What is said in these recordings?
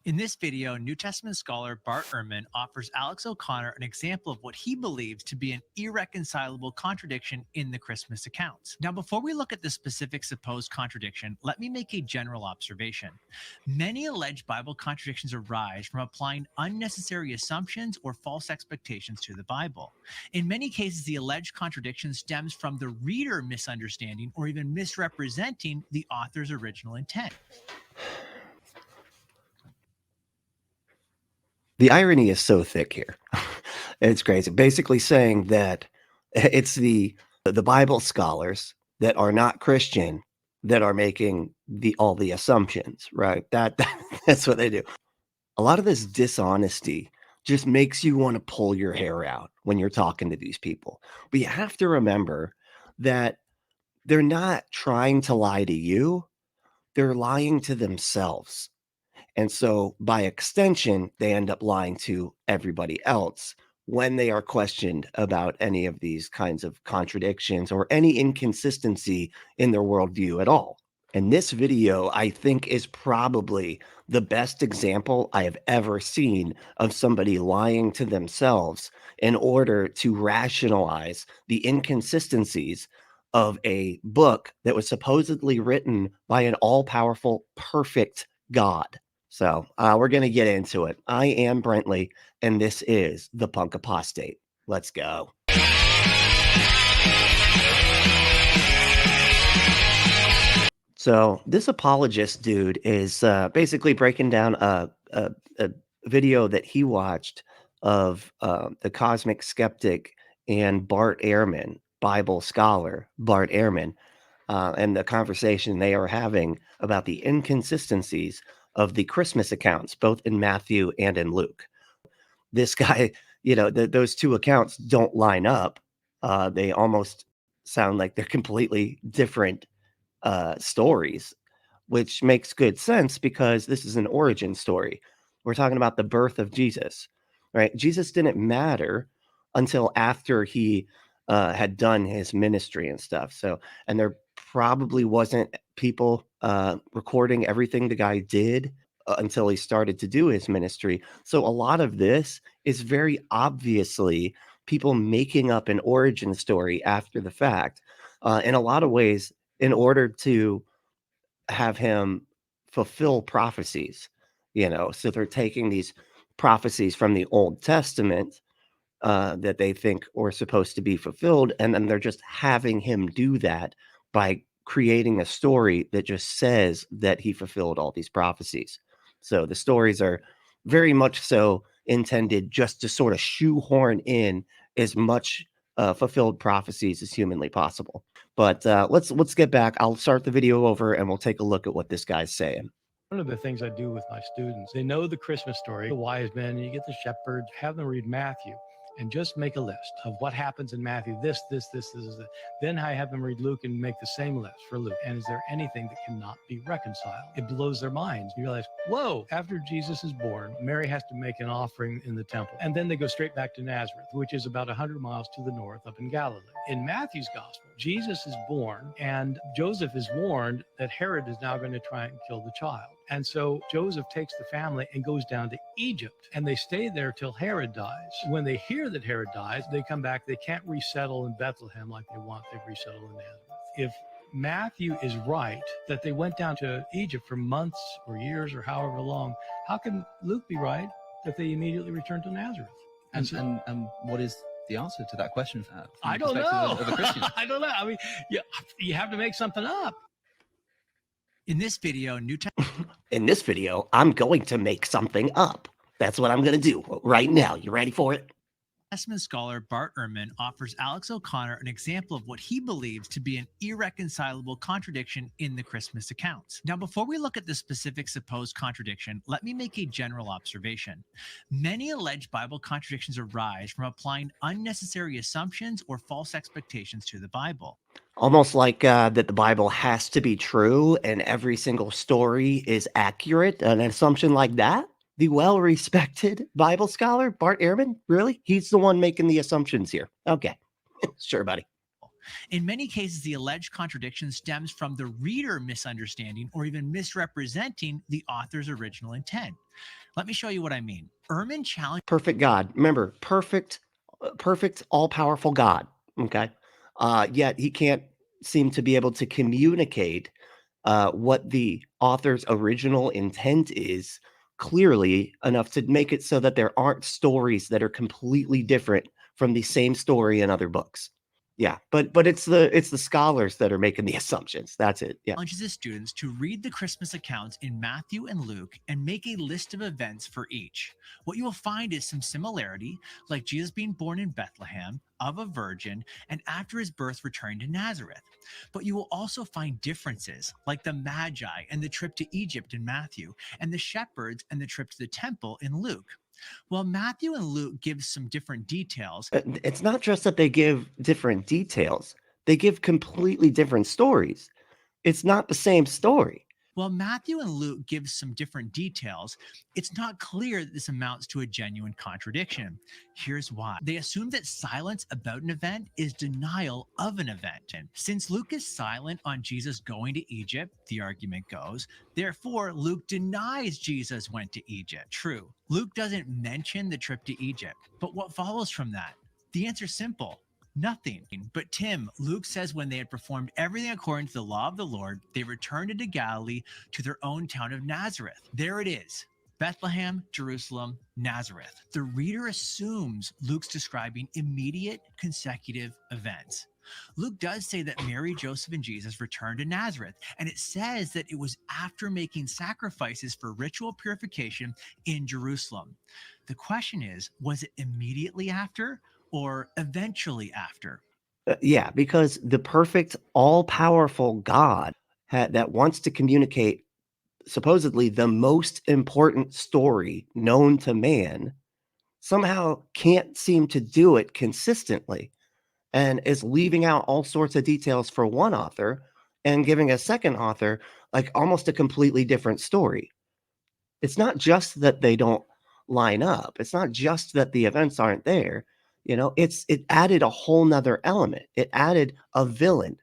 In this video, New Testament scholar BartEhrman offers Alex O'Connor an example of what he believes to be an irreconcilable contradiction in the Christmas accounts. Now, before we look at the specific supposed contradiction, let me make a general observation. Many alleged Bible contradictions arise from applying unnecessary assumptions or false expectations to the Bible. In many cases, the alleged contradiction stems from the reader misunderstanding or even misrepresenting the author's original intent. The irony is so thick here. It's crazy. Basically saying that it's the Bible scholars that are not Christian that are making all the assumptions, right? That's what they do. A lot of this dishonesty just makes you want to pull your hair out when you're talking to these people. But you have to remember that they're not trying to lie to you. They're lying to themselves. And so by extension, they end up lying to everybody else when they are questioned about any of these kinds of contradictions or any inconsistency in their worldview at all. And this video, I think, is probably the best example I have ever seen of somebody lying to themselves in order to rationalize the inconsistencies of a book that was supposedly written by an all-powerful, perfect God. So we're going to get into it. I am Brentley, and this is the Punk Apostate. Let's go. So this apologist dude is basically breaking down a video that he watched of the cosmic skeptic and BartEhrman, Bible scholar BartEhrman, and the conversation they are having about the inconsistencies of the Christmas accounts, both in Matthew and in Luke. This guy, those two accounts don't line up. They almost sound like they're completely different stories, which makes good sense because this is an origin story. We're talking about the birth of Jesus, right? Jesus didn't matter until after he had done his ministry and stuff. So, and there probably wasn't people recording everything the guy did until he started to do his ministry. So a lot of this is very obviously people making up an origin story after the fact. In a lot of ways, in order to have him fulfill prophecies, so they're taking these prophecies from the Old Testament that they think were supposed to be fulfilled, and then they're just having him do that by creating a story that just says that he fulfilled all these prophecies. So the stories are very much so intended just to sort of shoehorn in as much fulfilled prophecies as humanly possible. But let's get back. I'll start the video over and we'll take a look at what this guy's saying. One of the things I do with my students, they know the Christmas story, the wise men, and you get the shepherds, have them read Matthew and just make a list of what happens in Matthew, this. Then I have them read Luke and make the same list for Luke. And is there anything that cannot be reconciled? It blows their minds. You realize, whoa, after Jesus is born, Mary has to make an offering in the temple. And then they go straight back to Nazareth, which is about 100 miles to the north up in Galilee. In Matthew's gospel, Jesus is born and Joseph is warned that Herod is now going to try and kill the child. And so Joseph takes the family and goes down to Egypt, and they stay there till Herod dies. When they hear that Herod dies, they come back. They can't resettle in Bethlehem like they want. They resettle in Nazareth. If Matthew is right that they went down to Egypt for months or years or however long, how can Luke be right that they immediately returned to Nazareth? And what is the answer to that question? I don't know. Of a Christian? I don't know. I mean, you have to make something up. In this video, In this video, I'm going to make something up. That's what I'm going to do right now. You ready for it? Testament scholar BartEhrman offers Alex O'Connor an example of what he believes to be an irreconcilable contradiction in the Christmas accounts. Now, before we look at the specific supposed contradiction, let me make a general observation. Many alleged Bible contradictions arise from applying unnecessary assumptions or false expectations to the Bible. Almost like that the Bible has to be true and every single story is accurate. An assumption like that? The well-respected Bible scholar, BartEhrman? Really? He's the one making the assumptions here. Okay. Sure, buddy. In many cases, the alleged contradiction stems from the reader misunderstanding or even misrepresenting the author's original intent. Let me show you what I mean. Ehrman challenged Perfect God. Remember, perfect, all-powerful God. Okay. Yet he can't seem to be able to communicate what the author's original intent is clearly enough to make it so that there aren't stories that are completely different from the same story in other books. Yeah, but it's the scholars that are making the assumptions. That's it. Yeah. challenges his students to read the Christmas accounts in Matthew and Luke and make a list of events for each. What you will find is some similarity, like Jesus being born in Bethlehem, of a virgin, and after his birth returning to Nazareth. But you will also find differences, like the Magi and the trip to Egypt in Matthew, and the shepherds and the trip to the temple in Luke. While Matthew and Luke give some different details, It's not just that they give different details, they give completely different stories. It's not the same story. While Matthew and Luke give some different details, it's not clear that this amounts to a genuine contradiction. Here's why. They assume that silence about an event is denial of an event. And since Luke is silent on Jesus going to Egypt, the argument goes, therefore Luke denies Jesus went to Egypt. True, Luke doesn't mention the trip to Egypt, but what follows from that? The answer's simple. Nothing. But Tim, Luke says when they had performed everything according to the law of the Lord, they returned into Galilee to their own town of Nazareth. There it is. Bethlehem, Jerusalem, Nazareth. The reader assumes Luke's describing immediate consecutive events. Luke does say that Mary, Joseph, and Jesus returned to Nazareth, and it says that it was after making sacrifices for ritual purification in Jerusalem. The question is, was it immediately after or eventually after? Yeah, because the perfect, all-powerful God that wants to communicate supposedly the most important story known to man somehow can't seem to do it consistently and is leaving out all sorts of details for one author and giving a second author like almost a completely different story. It's not just that they don't line up. It's not just that the events aren't there. It added a whole nother element. It added a villain,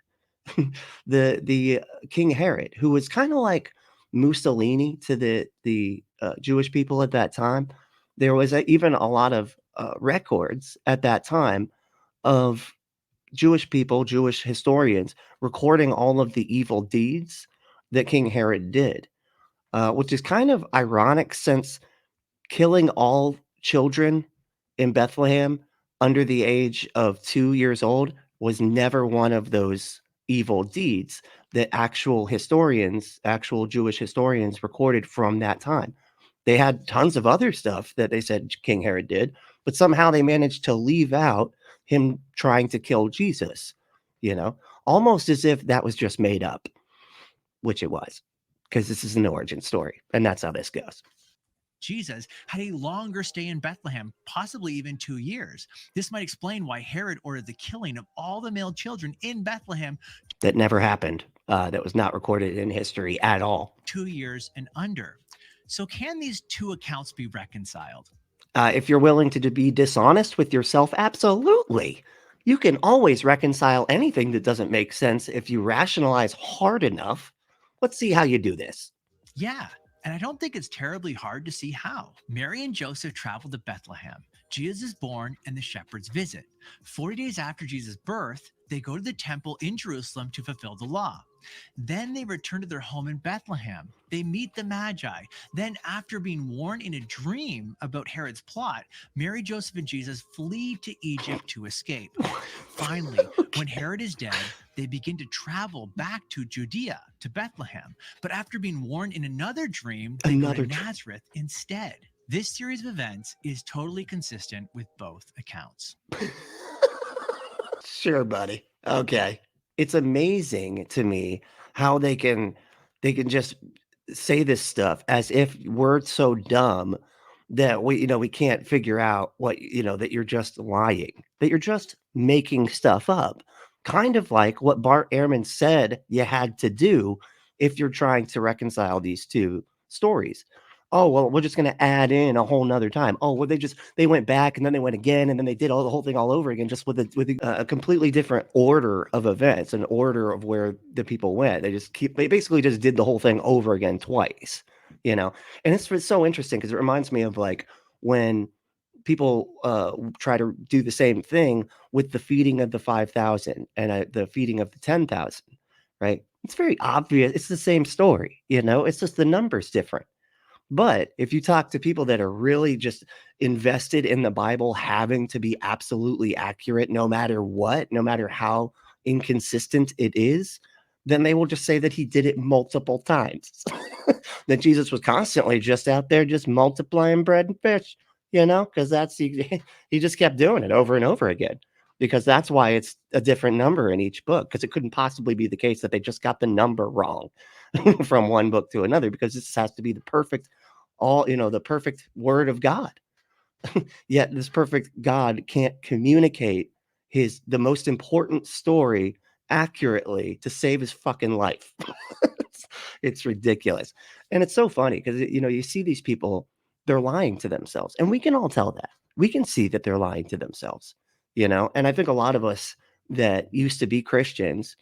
the King Herod, who was kind of like Mussolini to the Jewish people at that time. There was even a lot of records at that time of Jewish people, Jewish historians recording all of the evil deeds that King Herod did, which is kind of ironic since killing all children in Bethlehem under the age of 2 years old was never one of those evil deeds that actual Jewish historians recorded from that time. They had tons of other stuff that they said King Herod did, but somehow they managed to leave out him trying to kill Jesus, almost as if that was just made up, which it was, because this is an origin story, and that's how this goes. Jesus had a longer stay in Bethlehem, possibly even 2 years. This might explain why Herod ordered the killing of all the male children in Bethlehem. That never happened. That was not recorded in history at all. 2 years and under. So can these two accounts be reconciled? If you're willing to be dishonest with yourself, absolutely. You can always reconcile anything that doesn't make sense if you rationalize hard enough. Let's see how you do this. Yeah, and I don't think it's terribly hard to see how. Mary and Joseph travel to Bethlehem. Jesus is born and the shepherds visit. 40 days after Jesus' birth, they go to the temple in Jerusalem to fulfill the law. Then they return to their home in Bethlehem. They meet the Magi. Then, after being warned in a dream about Herod's plot, Mary, Joseph, and Jesus flee to Egypt to escape. Finally, when Herod is dead, they begin to travel back to Judea, to Bethlehem. But after being warned in another dream, they go to Nazareth instead. This series of events is totally consistent with both accounts. Sure, buddy. Okay. It's amazing to me how they can just say this stuff as if we're so dumb that we can't figure out that you're just lying, that you're just making stuff up. Kind of like what BartEhrman said you had to do if you're trying to reconcile these two stories. Oh, well, we're just going to add in a whole nother time. Oh, well, they went back and then they went again and then they did the whole thing all over again, just with a completely different order of events, an order of where the people went. They basically just did the whole thing over again twice, you know? And it's so interesting because it reminds me of like when people try to do the same thing with the feeding of the 5,000 and the feeding of the 10,000, right? It's very obvious. It's the same story, you know? It's just the numbers different. But if you talk to people that are really just invested in the Bible having to be absolutely accurate no matter what, no matter how inconsistent it is, then they will just say that he did it multiple times. That Jesus was constantly just out there just multiplying bread and fish, you know, because he just kept doing it over and over again. Because that's why it's a different number in each book, because it couldn't possibly be the case that they just got the number wrong from one book to another, because this has to be the perfect the perfect word of God. Yet this perfect God can't communicate the most important story accurately to save his fucking life. It's ridiculous. And it's so funny because you see these people, they're lying to themselves, and we can all tell that. We can see that they're lying to themselves, and I think a lot of us that used to be Christians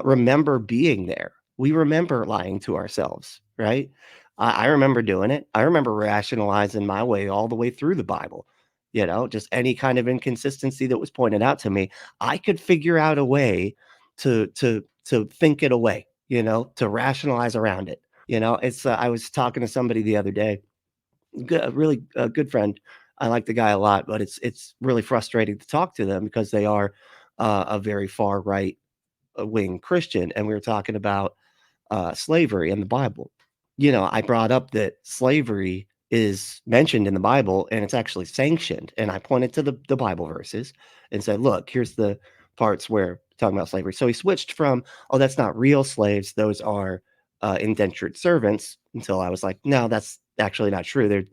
remember being there. We remember lying to ourselves, right? I remember doing it. I remember rationalizing my way all the way through the Bible. Just any kind of inconsistency that was pointed out to me, I could figure out a way to think it away. To rationalize around it. It's I was talking to somebody the other day, a really good friend. I like the guy a lot, but it's really frustrating to talk to them because they are a very far right wing Christian, and we were talking about slavery in the Bible. I brought up that slavery is mentioned in the Bible and it's actually sanctioned. And I pointed to the Bible verses and said, look, here's the parts where talking about slavery. So he switched from, oh, that's not real slaves. Those are indentured servants, until I was like, no, that's actually not true.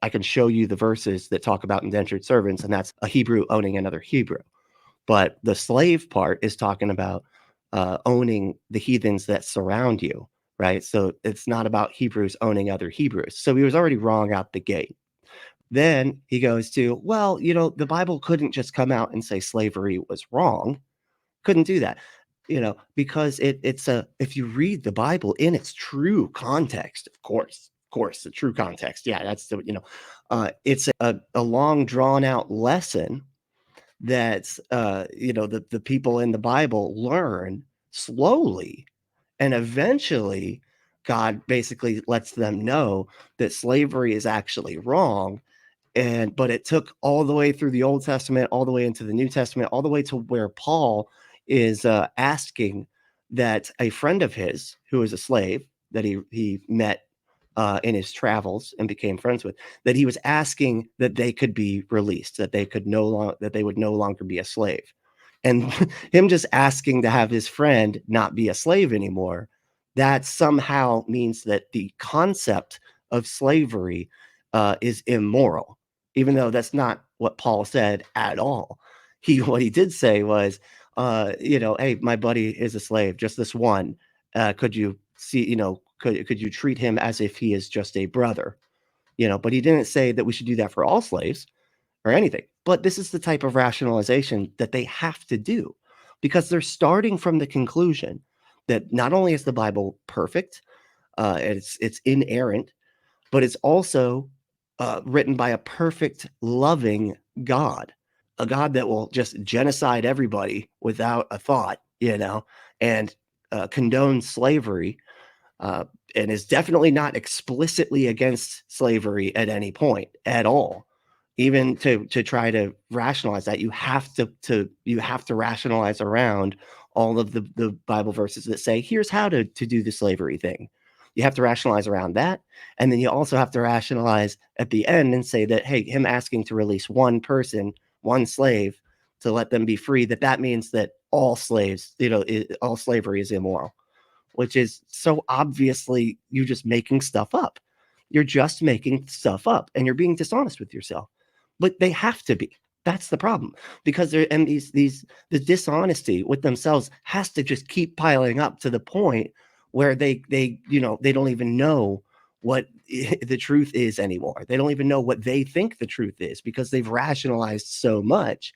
I can show you the verses that talk about indentured servants, and that's a Hebrew owning another Hebrew. But the slave part is talking about owning the heathens that surround you, right? So it's not about Hebrews owning other Hebrews. So he was already wrong out the gate. Then he goes to, well, the Bible couldn't just come out and say slavery was wrong. Couldn't do that, because if you read the Bible in its true context, of course, the true context. Yeah, that's it's a long drawn out lesson that the people in the Bible learn slowly, and eventually God basically lets them know that slavery is actually wrong. But it took all the way through the Old Testament, all the way into the New Testament, all the way to where Paul is asking that a friend of his who was a slave that he met in his travels and became friends with, that he was asking that they could be released, that they would no longer be a slave. And him just asking to have his friend not be a slave anymore, that somehow means that the concept of slavery is immoral, even though that's not what Paul said at all. What he did say was, hey, my buddy is a slave, just this one. Could you see, could you treat him as if he is just a brother? But he didn't say that we should do that for all slaves or anything. But this is the type of rationalization that they have to do, because they're starting from the conclusion that not only is the Bible perfect, it's inerrant, but it's also written by a perfect, loving God, a God that will just genocide everybody without a thought, and condone slavery, and is definitely not explicitly against slavery at any point at all. Even to try to rationalize that, you have to rationalize around all of the Bible verses that say, here's how to do the slavery thing. You have to rationalize around that. And then you also have to rationalize at the end and say that, hey, him asking to release one person, one slave, to let them be free, that means that all slaves, all slavery is immoral, which is so obviously you just making stuff up. You're just making stuff up and you're being dishonest with yourself. But they have to be. That's the problem, because the dishonesty with themselves has to just keep piling up to the point where they don't even know what the truth is anymore. They don't even know what they think the truth is because they've rationalized so much.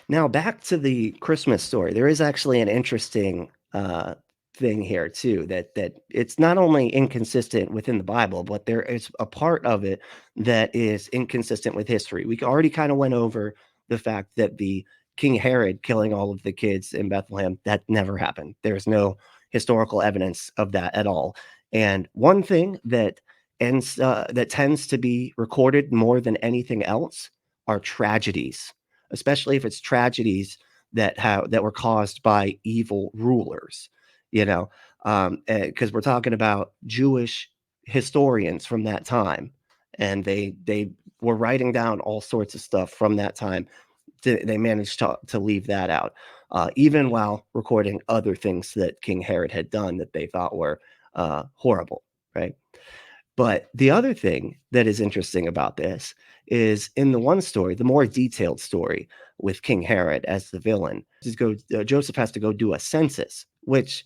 Now, back to the Christmas story. There is actually an interesting thing here too, that it's not only inconsistent within the Bible, but there is a part of it that is inconsistent with history. We already kind of went over the fact that the King Herod killing all of the kids in Bethlehem, that never happened. There's no historical evidence of that at all. And one thing that tends to be recorded more than anything else are tragedies, especially if it's tragedies that were caused by evil rulers, you know, because we're talking about Jewish historians from that time, and they were writing down all sorts of stuff from that time. They managed to leave that out, even while recording other things that King Herod had done that they thought were horrible, right? But the other thing that is interesting about this is in the one story, the more detailed story with King Herod as the villain, Joseph has to go do a census, which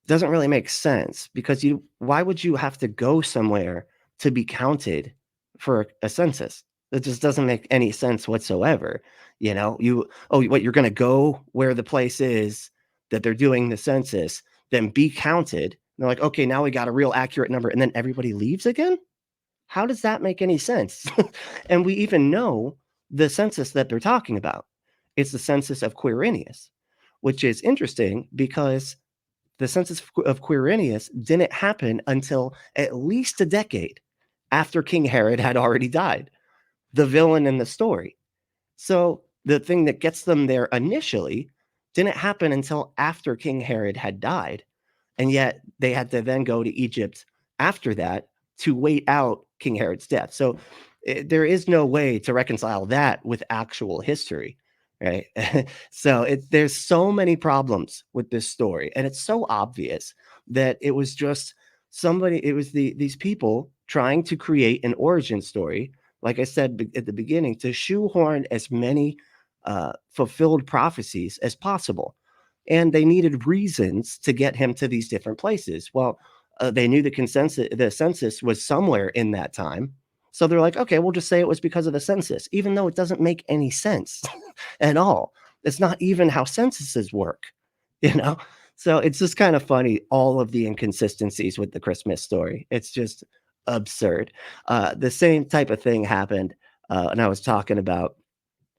doesn't really make sense because why would you have to go somewhere to be counted for a census? It just doesn't make any sense whatsoever. You're going to go where the place is that they're doing the census, then be counted. And they're like, okay, now we got a real accurate number. And then everybody leaves again. How does that make any sense? And we even know the census that they're talking about. It's the census of Quirinius, which is interesting because the census of Quirinius didn't happen until at least a decade after King Herod had already died, the villain in the story. So the thing that gets them there initially didn't happen until after King Herod had died. And yet they had to then go to Egypt after that to wait out King Herod's death. So there is no way to reconcile that with actual history, right? So there's so many problems with this story, and it's so obvious that it was just these people trying to create an origin story, like I said at the beginning, to shoehorn as many fulfilled prophecies as possible. And they needed reasons to get him to these different places. Well, they knew the census was somewhere in that time. So they're like, okay, we'll just say it was because of the census, even though it doesn't make any sense at all. It's not even how censuses work, you know? So it's just kind of funny, all of the inconsistencies with the Christmas story. It's just absurd. The same type of thing happened, and I was talking about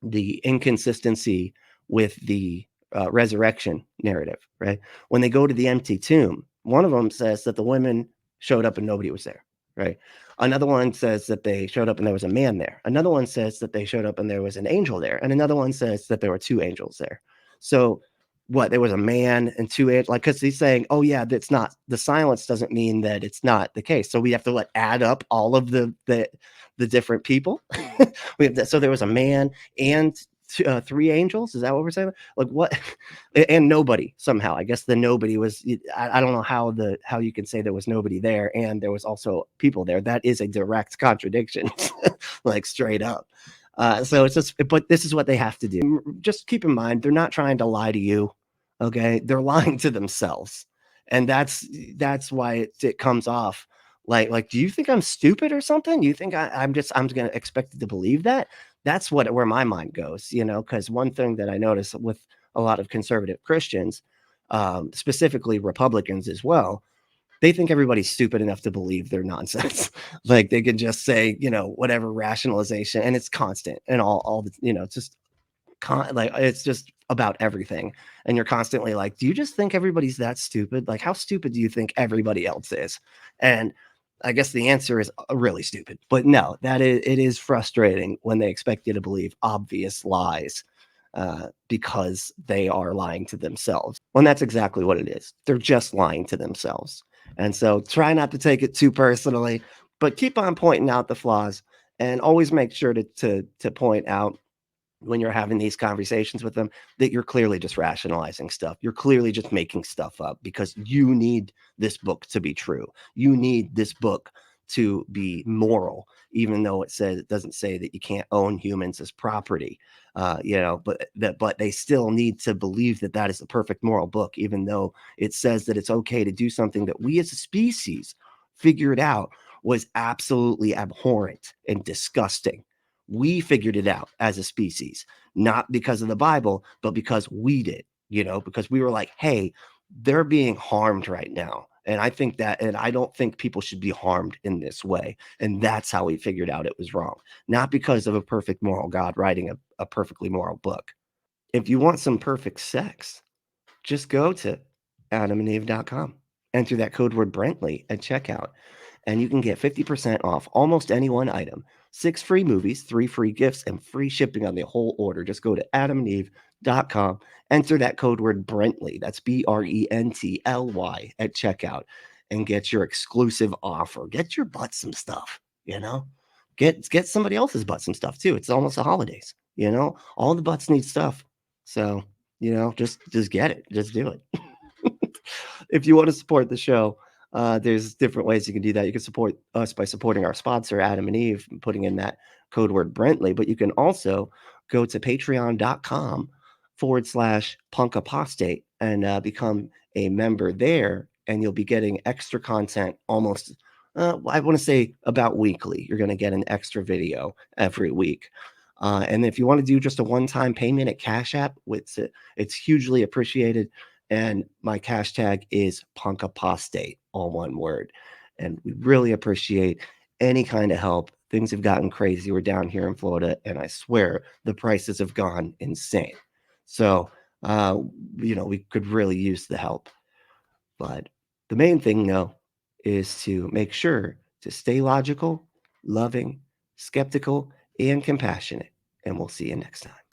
the inconsistency with the resurrection narrative, right? When they go to the empty tomb, one of them says that the women showed up and nobody was there, right? Another one says that they showed up and there was a man there. Another one says that they showed up and there was an angel there. And another one says that there were two angels there. So what, there was a man and two angels? Like, because he's saying, oh yeah, that's not, the silence doesn't mean that it's not the case. So we have to add up all of the different people. So there was a man and three angels. Is that what we're saying? Like what? And nobody somehow. I guess the nobody was. I don't know how you can say there was nobody there and there was also people there. That is a direct contradiction, like straight up. So it's just. But this is what they have to do. Just keep in mind, they're not trying to lie to you. Okay, they're lying to themselves, and that's why it comes off like, do you think I'm stupid or something? You think I'm going to expect to believe that? That's where my mind goes, because one thing that I notice with a lot of conservative Christians, specifically Republicans as well, they think everybody's stupid enough to believe their nonsense. Like they can just say, whatever rationalization, and it's constant and all the, it's just it's just about everything. And you're constantly like, do you just think everybody's that stupid? Like, how stupid do you think everybody else is? And I guess the answer is really stupid. But no, it is frustrating when they expect you to believe obvious lies because they are lying to themselves. When that's exactly what it is. They're just lying to themselves. And so try not to take it too personally, but keep on pointing out the flaws and always make sure to point out when you're having these conversations with them that you're clearly just rationalizing stuff. You're clearly just making stuff up because you need this book to be true. You need this book to be moral, even though it doesn't say that you can't own humans as property, but they still need to believe that is the perfect moral book, even though it says that it's okay to do something that we as a species figured out was absolutely abhorrent and disgusting. We figured it out as a species, not because of the Bible, but because we did, because we were like, hey, they're being harmed right now. And I don't think people should be harmed in this way. And that's how we figured out it was wrong, not because of a perfect moral God writing a perfectly moral book. If you want some perfect sex, just go to adamandeve.com. Enter that code word Brentley at checkout, and you can get 50% off almost any one item, 6 free movies, 3 free gifts, and free shipping on the whole order. Just go to adamandeve.com, enter that code word Brentley, that's BRENTLY, at checkout, and get your exclusive offer. Get your butt some stuff, Get somebody else's butt some stuff too. It's almost the holidays, all the butts need stuff. So, just get it. Just do it. If you want to support the show, there's different ways you can do that. You can support us by supporting our sponsor, Adam and Eve, and putting in that code word Brentley. But you can also go to patreon.com/punk apostate and become a member there. And you'll be getting extra content almost, I want to say about weekly. You're going to get an extra video every week. And if you want to do just a one-time payment at Cash App, it's hugely appreciated. And my cash tag is punk apostate, all one word. And we really appreciate any kind of help. Things have gotten crazy. We're down here in Florida, and I swear the prices have gone insane. So, we could really use the help. But the main thing, though, is to make sure to stay logical, loving, skeptical, and compassionate. And we'll see you next time.